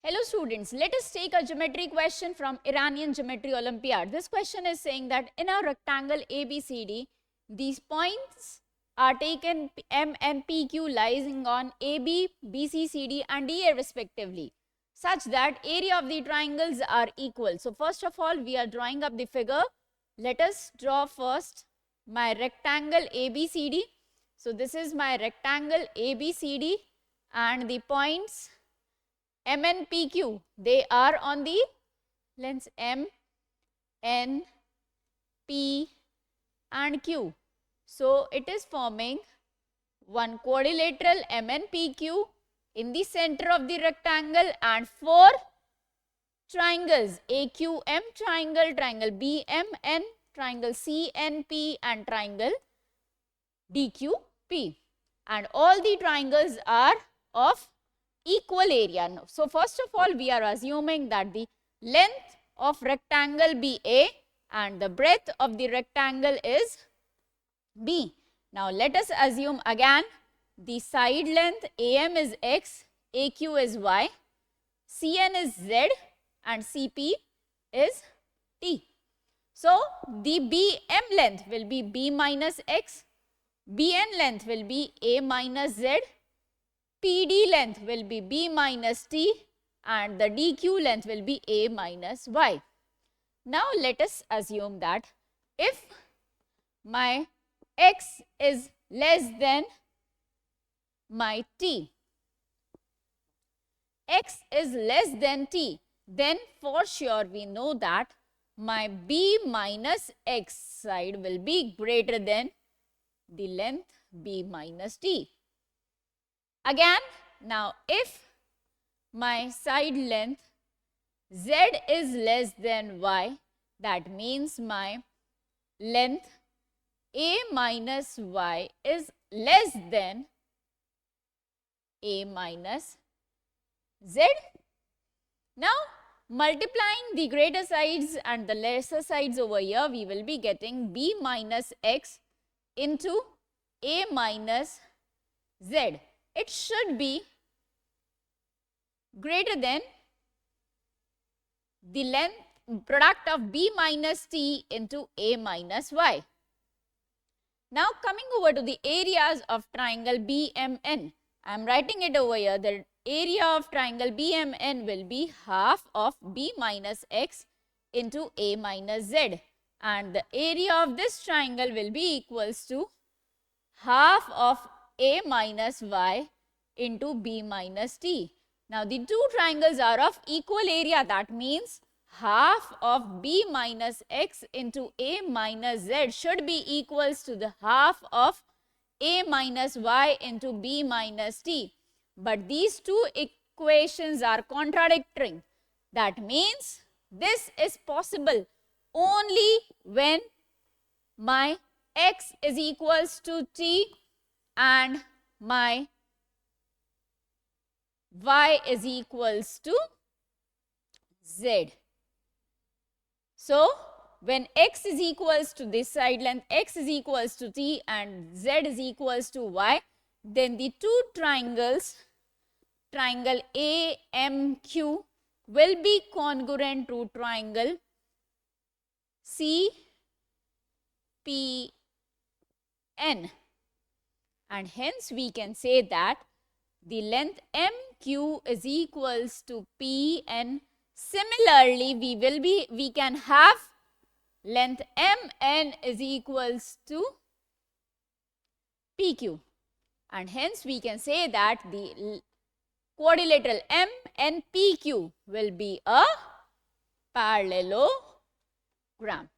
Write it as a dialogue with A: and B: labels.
A: Hello students, let us take a geometry question from Iranian Geometry Olympiad. This question is saying that in a rectangle ABCD, these points are taken M and PQ lying on AB, BC, CD and DA respectively, such that area of the triangles are equal. So first of all, we are drawing up the figure. Let us draw first my rectangle ABCD. So this is my rectangle ABCD and the points M and PQ, they are on the lengths M, N, P and Q. So it is forming one quadrilateral M and PQ in the center of the rectangle and four triangles AQM triangle, triangle BMN, triangle CNP and triangle DQP. And all the triangles are of equal area. So first of all, we are assuming that the length of rectangle be A and the breadth of the rectangle is B. Now let us assume again the side length AM is X, AQ is Y, CN is Z and CP is T. So the BM length will be B minus X, BN length will be A minus Z, PD length will be B minus T and the DQ length will be A minus Y. Now let us assume that if my X is less than my T, X is less than T, then for sure we know that my B minus X side will be greater than the length B minus T. Again, now if my side length Z is less than Y, that means my length A minus Y is less than A minus Z. Now, multiplying the greater sides and the lesser sides over here, we will be getting B minus X into A minus Z. It should be greater than the length product of B minus T into A minus Y. Now coming over to the areas of triangle BMN, I am writing it over here. The area of triangle BMN will be half of B minus X into A minus Z, and the area of this triangle will be equals to half of A minus Y into B minus T. Now the two triangles are of equal area, that means half of B minus X into A minus Z should be equals to the half of A minus Y into B minus T. But these two equations are contradicting. That means this is possible only when my X is equals to T and my Y is equals to Z. So, when X is equals to this side length, X is equals to T and Z is equals to Y, then the two triangles, triangle AMQ will be congruent to triangle CPN, and hence we can say that the length MQ is equals to PN. Similarly, we can have length MN is equals to PQ, and hence we can say that the quadrilateral MNPQ will be a parallelogram.